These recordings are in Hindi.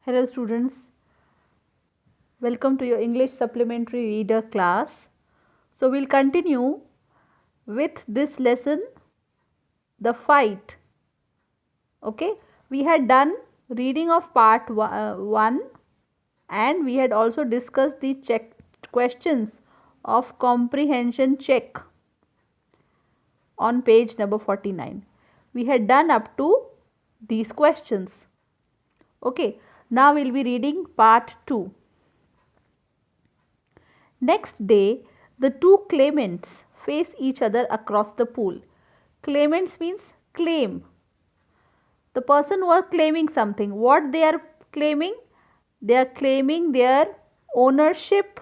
Hello students, welcome to your English supplementary reader class. So we'll continue with this lesson, the fight. Okay, we had done reading of part 1 and we had also discussed the questions of comprehension check on page number 49. We had done up to these questions. Okay, now we'll be reading part 2. Next day, the two claimants face each other across the pool. Claimants means claim. The person who are claiming something. What they are claiming? They are claiming their ownership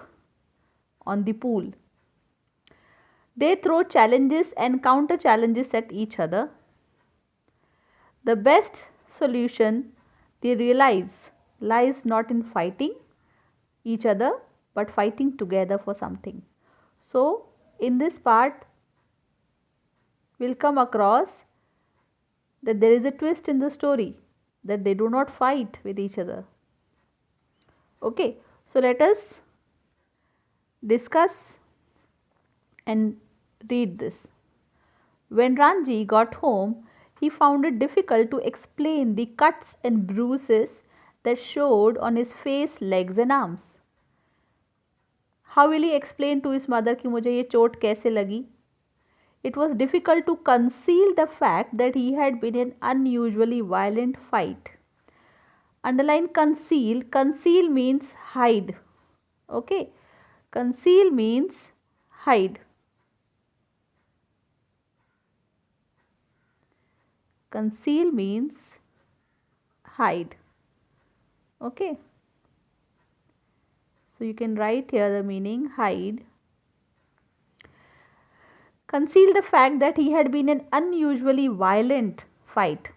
on the pool. They throw challenges and counter challenges at each other. The best solution, they realize, lies not in fighting each other but fighting together for something. So, in this part, we'll come across that there is a twist in the story, that they do not fight with each other. Okay, so let us discuss and read this. When Ranji got home, he found it difficult to explain the cuts and bruises that showed on his face, legs and arms. How will he explain to his mother कि मुझे ये चोट कैसे लगी? It was difficult to conceal the fact that he had been in an unusually violent fight. Underline conceal. Conceal means hide. Okay. Conceal means hide. Conceal means hide. Okay. So you can write here the meaning hide. Conceal the fact that he had been in an unusually violent fight.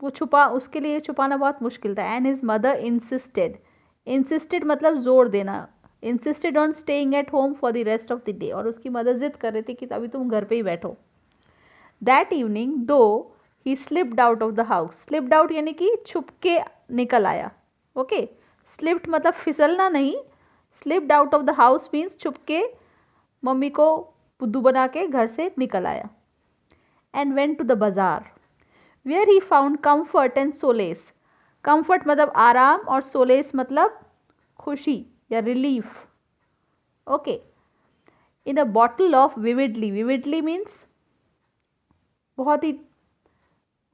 वो उसके लिए छुपाना बहुत मुश्किल था. एंड हिज मदर इंसिस्टेड मतलब जोर देना. Insisted on staying at home for the rest of the day. और उसकी मदर जिद कर रही थी कि अभी तुम घर पे ही बैठो. दैट इवनिंग दो ही slipped out of the house. Slipped out यानी कि छुप के निकल आया. ओके. स्लिप्ड मतलब फिसलना नहीं. Slipped out of the house means छुप के मम्मी को बुद्धू बना के घर से निकल आया. एंड वेंट टू द बाजार where he found comfort and solace. Comfort मतलब आराम और solace मतलब खुशी या relief. Okay. In a bottle of vividly. Vividly means बहुत ही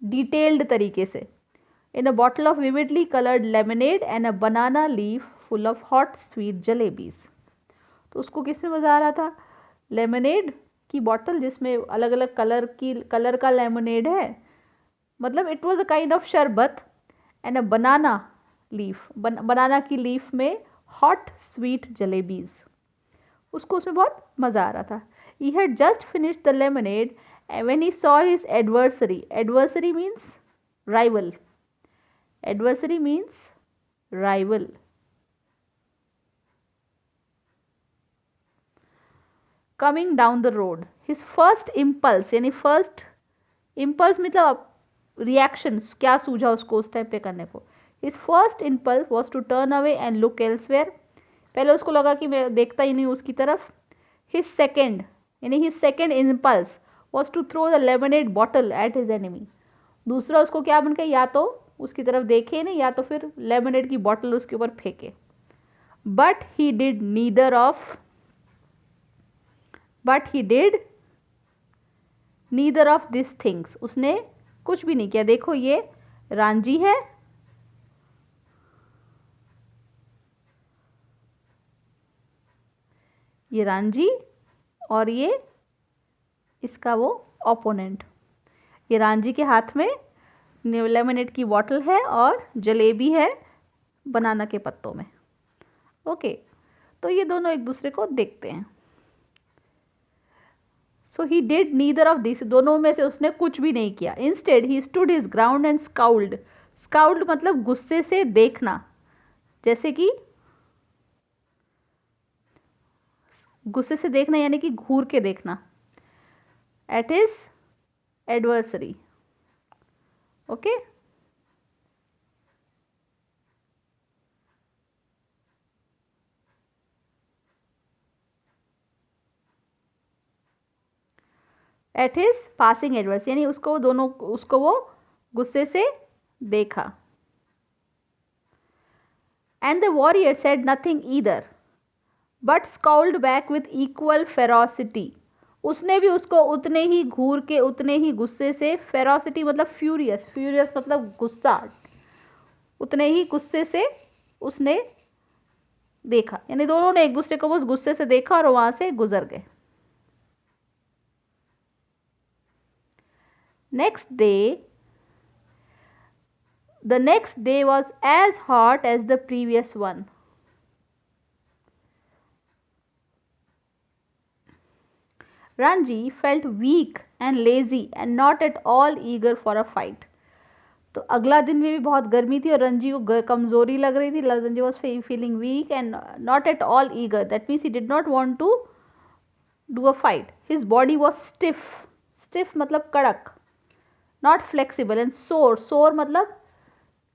detailed तरीके से. In a bottle of vividly colored lemonade and a banana leaf full of hot sweet jalebis. तो उसको किस में मज़ा आ रहा था? लेमनेड की बॉटल जिसमें अलग अलग कलर का लेमनेड है. मतलब it was a kind of sharbat. And a banana leaf. Banana की लीफ में हॉट स्वीट जलेबीज. उसको उसमें बहुत मज़ा आ रहा था. He had just finish the lemonade when he saw his adversary. Adversary means rival. Adversary means rival. Coming down the road. His first impulse यानी फर्स्ट इम्पल्स मतलब रिएक्शन, क्या सूझा उसको उस टाइम पे करने को. His first impulse was to turn away and look elsewhere. पहले उसको लगा कि मैं देखता ही नहीं उसकी तरफ. हिज सेकेंड यानी his second impulse was to throw the lemonade bottle at his enemy. दूसरा उसको क्या बन गया, या तो उसकी तरफ देखे नहीं या तो फिर लेमनेड की बॉटल उसके ऊपर फेंके. But he did neither of this things. उसने कुछ भी नहीं किया. देखो ये रांझी है, ये रांझी और ये इसका वो ओपोनेंट. ये रांझी के हाथ में लेमनेड की बॉटल है और जलेबी है बनाना के पत्तों में. ओके. तो ये दोनों एक दूसरे को देखते हैं. So he did neither of this. दोनों में से उसने कुछ भी नहीं किया. Instead he stood his ground and scowled. Scowled मतलब गुस्से से देखना, जैसे कि गुस्से से देखना यानी कि घूर के देखना. At his adversary. Okay. At his passing adverse, यानी उसको वो गुस्से से देखा. And the warrior said nothing either but scowled back with equal ferocity. उसने भी उसको उतने ही घूर के, उतने ही गुस्से से, फेरोसिटी मतलब फ्यूरियस, फ्यूरियस मतलब गुस्सा, उतने ही गुस्से से उसने देखा. यानी दोनों ने एक दूसरे को बस गुस्से से देखा और वहां से गुजर गए. Next day, the next day was as hot as the previous one. Ranji felt weak and lazy and not at all eager for a fight. तो अगला दिन में भी बहुत गर्मी थी और रंजी को कमजोरी लग रही थी. Ranji was feeling weak and not at all eager. That means he did not want to do a fight. His body was stiff. Stiff मतलब कड़क, नॉट फ्लेक्सिबल. एंड सोर, सोर मतलब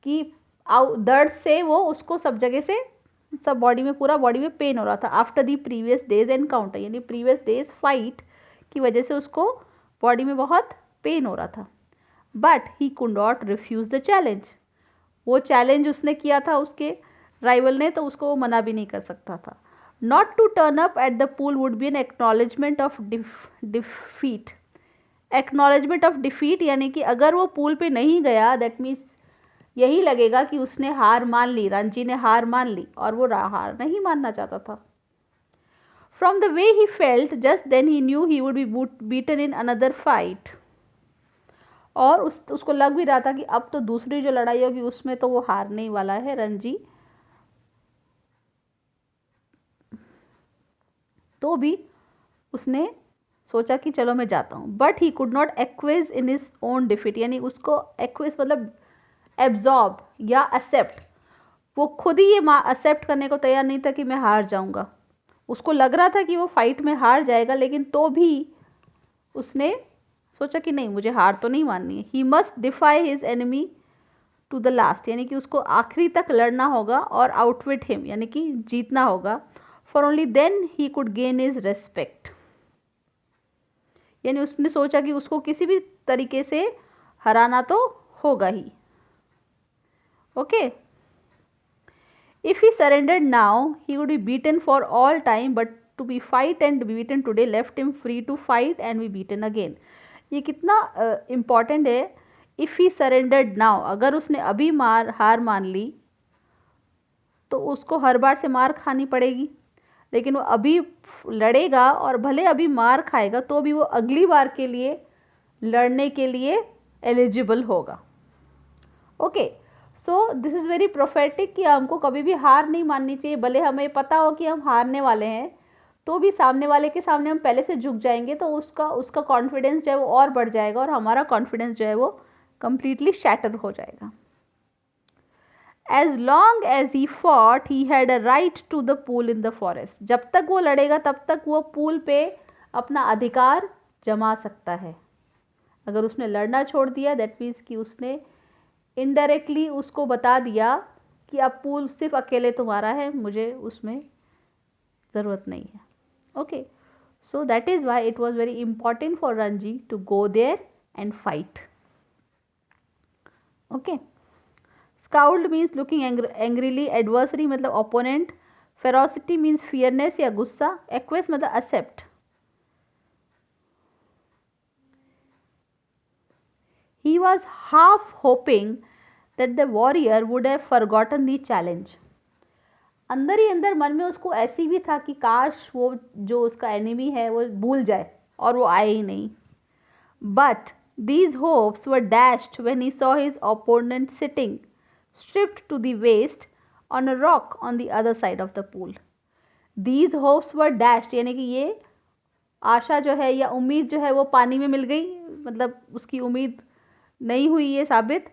कि दर्द से वो उसको सब जगह से, सब बॉडी में, पूरा बॉडी में पेन हो रहा था. After the previous days encounter, यानी प्रीवियस डेज फाइट की वजह से उसको बॉडी में बहुत पेन हो रहा था. But he could not refuse the challenge. वो चैलेंज उसने किया था उसके राइवल ने, तो उसको वो मना भी नहीं कर सकता था. Not to turn up at the pool would be an acknowledgement of defeat. Acknowledgement of defeat यानी कि अगर वो पूल पे नहीं गया, दैट मीन्स यही लगेगा कि उसने हार मान ली, रंजी ने हार मान ली, और वो हार नहीं मानना चाहता था. From the way he felt just then he knew he would be beaten in another fight. और उसको लग भी रहा था कि अब तो दूसरी जो लड़ाई होगी उसमें तो वो हारने ही वाला है रंजी. तो भी उसने सोचा कि चलो मैं जाता हूँ. But he could not acquiesce in his own defeat. यानी उसको एक्वेज मतलब एब्जॉर्ब या एक्सेप्ट. वो खुद ही ये एक्सेप्ट करने को तैयार नहीं था कि मैं हार जाऊंगा. उसको लग रहा था कि वो फाइट में हार जाएगा, लेकिन तो भी उसने सोचा कि नहीं, मुझे हार तो नहीं माननी है. He must defy his enemy to the last. यानी कि उसको आखिरी तक लड़ना होगा और आउटविट हिम, यानी कि जीतना होगा. For only then he could gain his respect. यानी उसने सोचा कि उसको किसी भी तरीके से हराना तो होगा ही. Okay. If he surrendered now, he would be beaten for all time, but to be fight and be beaten today left him free to fight and be beaten again. ये कितना इम्पॉर्टेंट है. इफ़ ही सरेंडर्ड नाउ, अगर उसने अभी हार मान ली तो उसको हर बार से मार खानी पड़ेगी. लेकिन वो अभी लड़ेगा और भले अभी मार खाएगा तो भी वो अगली बार के लिए लड़ने के लिए एलिजिबल होगा. Okay. So this is very prophetic कि हमको कभी भी हार नहीं माननी चाहिए. भले हमें पता हो कि हम हारने वाले हैं, तो भी सामने वाले के सामने हम पहले से झुक जाएंगे तो उसका कॉन्फिडेंस जो है वो और बढ़ जाएगा और हमारा कॉन्फिडेंस जो है वो कम्प्लीटली शैटर हो जाएगा. As long as he fought he had a right to the pool in the forest. जब तक वो लड़ेगा तब तक वो पूल पे अपना अधिकार जमा सकता है. अगर उसने लड़ना छोड़ दिया, दैट मीन्स कि उसने इनडायरेक्टली उसको बता दिया कि अब पूल सिर्फ अकेले तुम्हारा है, मुझे उसमें ज़रूरत नहीं है. Okay. So that is why it was very important for Ranji to go there and fight. Okay. Scowled means looking angrily. Adversary मतलब ओपोनेंट. फेरोसिटी मीन्स फियरनेस या गुस्सा. एक्वेस मतलब except. He was half hoping that the warrior would have forgotten the challenge. अंदर ही अंदर मन में उसको ऐसी भी था कि काश वो जो उसका एनिमी है वो भूल जाए और वो आए ही नहीं. But these hopes were dashed when he saw his opponent sitting, stripped to the waist, on a rock on the other side of the pool. These hopes were dashed यानी कि ये आशा जो है या उम्मीद जो है वो पानी में मिल गई. मतलब उसकी उम्मीद नहीं हुई ये साबित.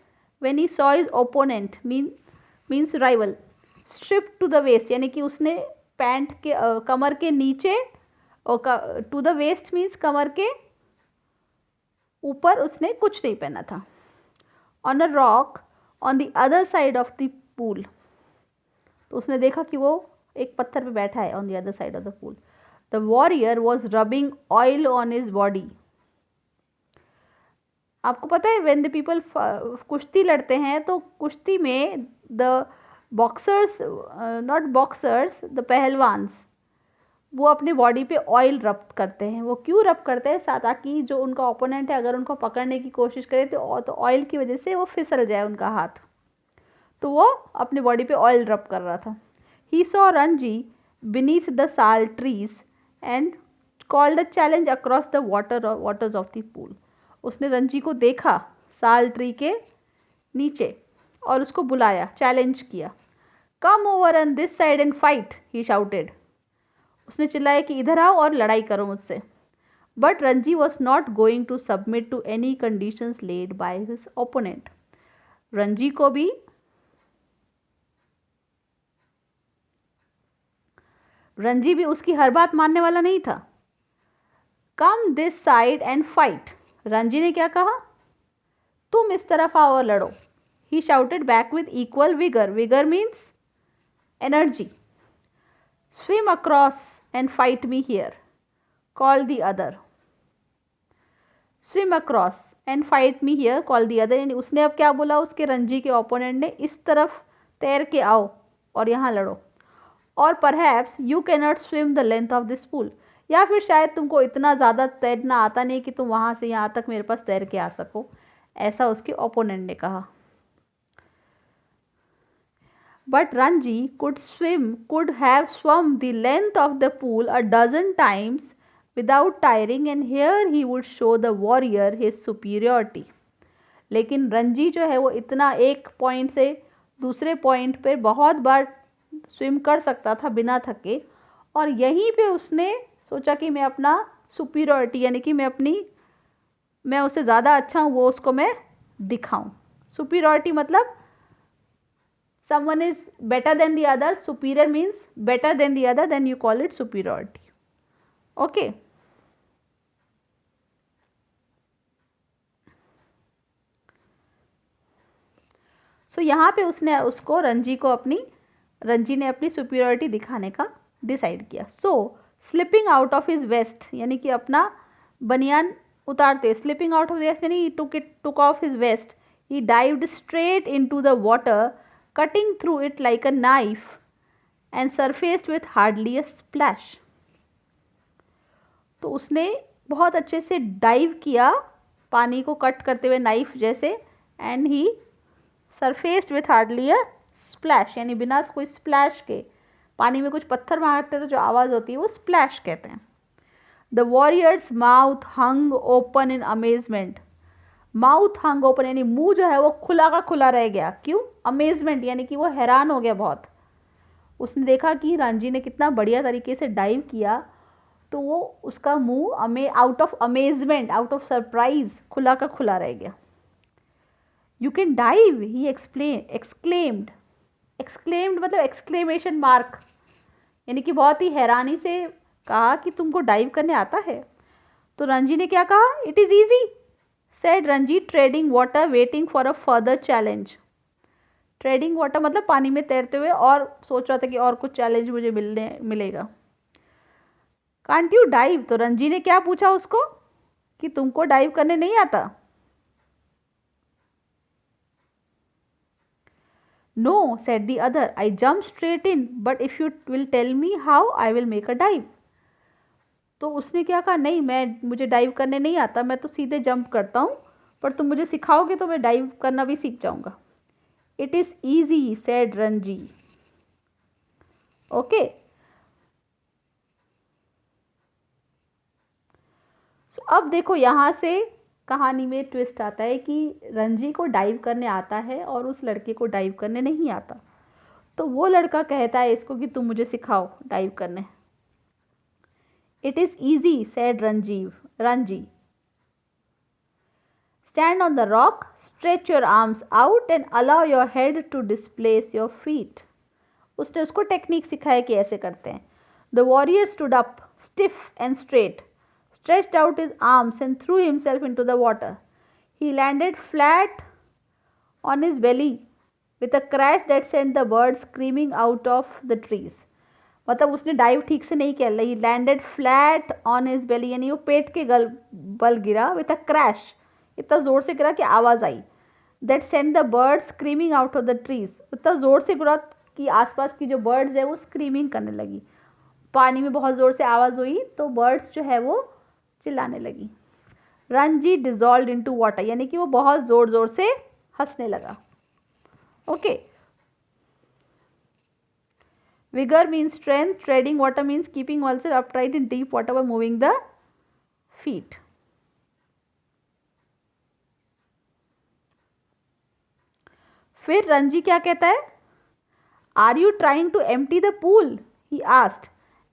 When he saw his opponent means rival. Strip to the waist यानी कि उसने पैंट के कमर के नीचे, और टू द वेस्ट मीन्स कमर के ऊपर उसने कुछ नहीं पहना था. On a rock on the other side of the pool. तो उसने देखा कि वो एक पत्थर पे बैठा है on the other side of the pool. The warrior was rubbing oil on his body. आपको पता है व्हेन द पीपल कुश्ती लड़ते हैं तो कुश्ती में the boxers, not boxers, the पहलवान्स, वो अपने बॉडी पे ऑयल रब करते हैं। वो क्यों रब करते हैं? ताकि जो उनका ओपोनेंट है अगर उनको पकड़ने की कोशिश करे तो ऑयल की वजह से वो फिसल जाए उनका हाथ। तो वो अपने बॉडी पे ऑयल रब कर रहा था। He saw Ranji beneath the sal trees and called a challenge across the waters of the pool. उसने रंजी को देखा साल ट्री के नीचे और उसको बुलाया, चैलेंज किया। Come over on this side and fight, he shouted. उसने चिल्लाया कि इधर आओ और लड़ाई करो मुझसे। But Ranji was not going to submit to any conditions led by his opponent. Ranji भी उसकी हर बात मानने वाला नहीं था। Come this side and fight, Ranji ने क्या कहा? तुम इस तरफ आओ और लड़ो। He shouted back with equal vigour, vigour means energy. Swim across and fight me here, call the other. Swim across and fight me here, call the other. यानी उसने अब क्या बोला उसके रंजी के ओपोनेंट ने? इस तरफ तैर के आओ और यहाँ लड़ो। और perhaps you can not swim the length of this pool, या फिर शायद तुमको इतना ज़्यादा तैरना आता नहीं कि तुम वहाँ से यहाँ तक मेरे पास तैर के आ सको, ऐसा उसके ओपोनेंट ने कहा। But Ranji could have swum the length of the pool a dozen times without tiring, and here he would show the warrior his superiority. लेकिन रंजी जो है वो इतना एक पॉइंट से दूसरे पॉइंट पर बहुत बार स्विम कर सकता था बिना थके, और यहीं पे उसने सोचा कि मैं अपना सुपीरियरिटी यानी कि मैं उससे ज़्यादा अच्छा हूँ वो उसको मैं दिखाऊं। सुपीरियरिटी मतलब someone is better than the other, superior means better than the other, then you call it superiority. Okay. So यहाँ पे रंजी ने अपनी सुपीरियरिटी दिखाने का डिसाइड किया। So slipping out of his waist, यानी कि अपना बनियान उतारते, स्लिपिंग आउट ऑफ वेस्ट यानी took off his waist, he dived straight into the water, cutting through it like a knife and surfaced with hardly a splash. तो उसने बहुत अच्छे से डाइव किया पानी को कट करते हुए नाइफ जैसे, and he surfaced with hardly a splash, यानी बिना कोई स्प्लैश के। पानी में कुछ पत्थर मारते तो जो आवाज़ होती है वो स्प्लैश कहते हैं। The warriors mouth hung open in amazement, mouth hung open यानी मुंह जो है वो खुला का खुला रह गया। क्यों? अमेजमेंट यानी कि वो हैरान हो गया बहुत। उसने देखा कि रंजी ने कितना बढ़िया तरीके से डाइव किया, तो वो उसका मुंह out of amazement, out of surprise खुला का खुला रह गया। You can dive, he exclaimed. Exclaimed मतलब एक्सक्लेमेशन मार्क, यानी कि बहुत ही हैरानी से कहा कि तुमको डाइव करने आता है। तो रंजी ने क्या कहा? It is easy, said Ranji trading water waiting for a further challenge. Trading water मतलब पानी में तैरते हुए और सोच रहा था कि और कुछ चैलेंज मुझे मिलेगा। कांट यू डाइव, तो रंजी ने क्या पूछा उसको कि तुमको डाइव करने नहीं आता? No, said the other, I jump straight in, but if you will tell me how I will make a dive. तो उसने क्या कहा? नहीं, मुझे डाइव करने नहीं आता, मैं तो सीधे जंप करता हूँ, पर तुम मुझे सिखाओगे तो मैं डाइव करना भी सीख जाऊँगा। It is easy, said Ranji. Okay, so अब देखो यहाँ से कहानी में ट्विस्ट आता है कि रंजी को डाइव करने आता है और उस लड़के को डाइव करने नहीं आता। तो वो लड़का कहता है इसको कि तुम मुझे सिखाओ डाइव करने। It is easy, said Ranji. Stand on the rock, stretch your arms out and allow your head to displace your feet. उसने उसको टेक्निक सिखाया कि ऐसे करते हैं। The warrior stood up, stiff and straight, stretched out his arms and threw himself into the water. He landed flat on his belly with a crash that sent the birds screaming out of the trees. मतलब उसने डाइव ठीक से नहीं किया। He landed flat on his belly, यानी वो पेट के बल गिरा। विथ अ क्रैश इतना ज़ोर से गिरा कि आवाज़ आई। That sent the birds screaming out of the trees, इतना ज़ोर से गिरा कि आसपास की जो बर्ड्स है वो स्क्रीमिंग करने लगी। पानी में बहुत ज़ोर से आवाज़ हुई तो बर्ड्स जो है वो चिल्लाने लगी। रणजी डिजॉल्व इनटू वाटर, यानी कि वो बहुत ज़ोर ज़ोर से हंसने लगा। Okay, vigor means strength, treading water means keeping oneself upright in deep water by moving the feet. फिर रणजी क्या कहता है? Are you trying to empty the pool? He asked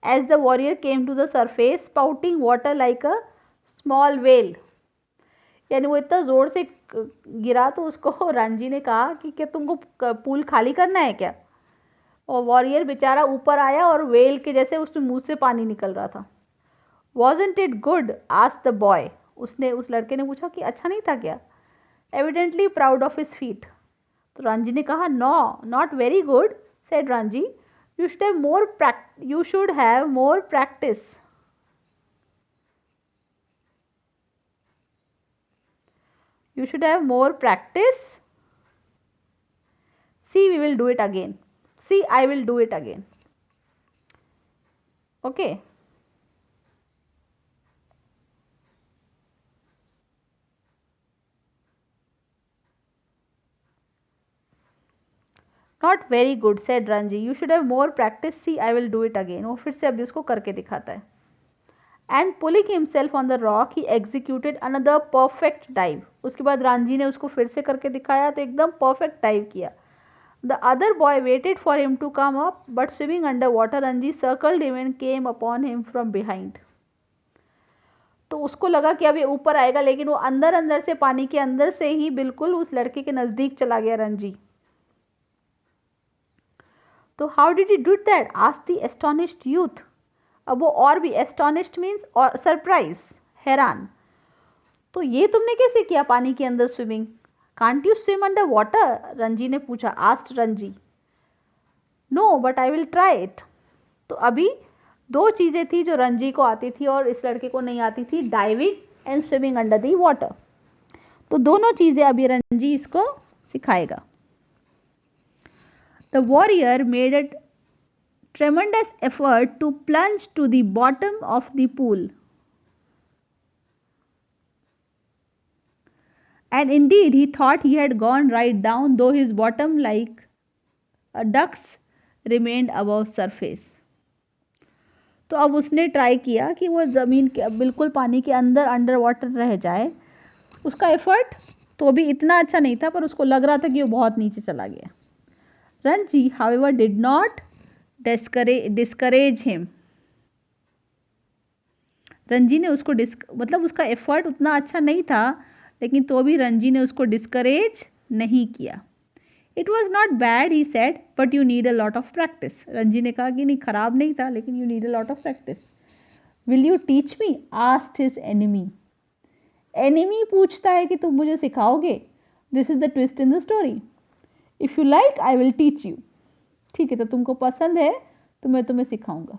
as the warrior came to the surface, spouting water like a small whale. यानी वो इतना ज़ोर से गिरा तो उसको रणजी ने कहा कि क्या तुमको पूल खाली करना है क्या? और वॉरियर बेचारा ऊपर आया और वेल के जैसे उसके मुंह से पानी निकल रहा था। Wasn't it good? asked the boy. उसने उस लड़के ने पूछा कि अच्छा नहीं था क्या? Evidently proud of his feet. तो रणजी ने कहा no, not very good, said Ranji. You should have more practice. You should have more practice. See, we will do it again. See, I will do it again. Okay. Not very good, said Ranji. You should have more practice. See, I will do it again. वो फिर से अभी उसको करके दिखाता है. And pulling himself on the rock, he executed another perfect dive. उसके बाद रणजी ने उसको फिर से करके दिखाया तो एकदम perfect dive किया. The other boy waited for him to come up, but swimming underwater, Ranji circled him and came upon him from behind. तो उसको लगा कि अब ये ऊपर आएगा, लेकिन वो अंदर अंदर से पानी के अंदर से ही बिल्कुल उस लड़के के नज़दीक चला गया रणजी. तो how did he do that? Asked the astonished youth. अब वो और भी, एस्टोनिश्ड मीन्स और सरप्राइज, हैरान. तो ये तुमने कैसे किया पानी के अंदर swimming? Can't you swim under water? Ranji ने पूछा. Asked Ranji. No but I will try it. तो अभी दो चीज़ें थी जो रणजी को आती थी और इस लड़के को नहीं आती थी, diving and swimming under the water. तो दोनों चीज़ें अभी रणजी इसको सिखाएगा. The warrior made a tremendous effort to plunge to the bottom of the pool. And indeed, he thought he had gone right down, though his bottom, like a duck's, remained above surface. तो अब उसने ट्राई किया कि वो ज़मीन के बिल्कुल पानी के अंदर अंडर वाटर रह जाए. उसका एफर्ट तो भी इतना अच्छा नहीं था, पर उसको लग रहा था कि वो बहुत नीचे चला गया. Ranji, however, did not discourage him. Ranji ने उसको मतलब उसका एफर्ट उतना अच्छा नहीं था, लेकिन तो भी रणजी ने उसको डिस्करेज नहीं किया. It was not bad, he said, but you need a lot of practice. Ranji ने कहा कि नहीं, खराब नहीं था, लेकिन you need a lot of practice. Will you teach me? Asked his enemy. Enemy पूछता है कि तुम मुझे सिखाओगे. This is the twist in the story. If you like I will teach you. ठीक है, तो तुमको पसंद है तो मैं तुम्हें सिखाऊंगा.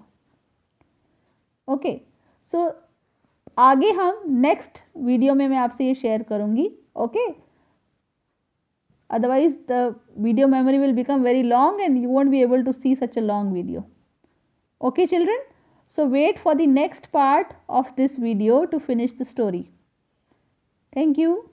ओके, सो आगे हम नेक्स्ट वीडियो में मैं आपसे ये शेयर करूंगी. Okay, otherwise the video memory will become very long and you won't be able to see such a long video. Okay children, so wait for the next part of this video to finish the story. Thank you.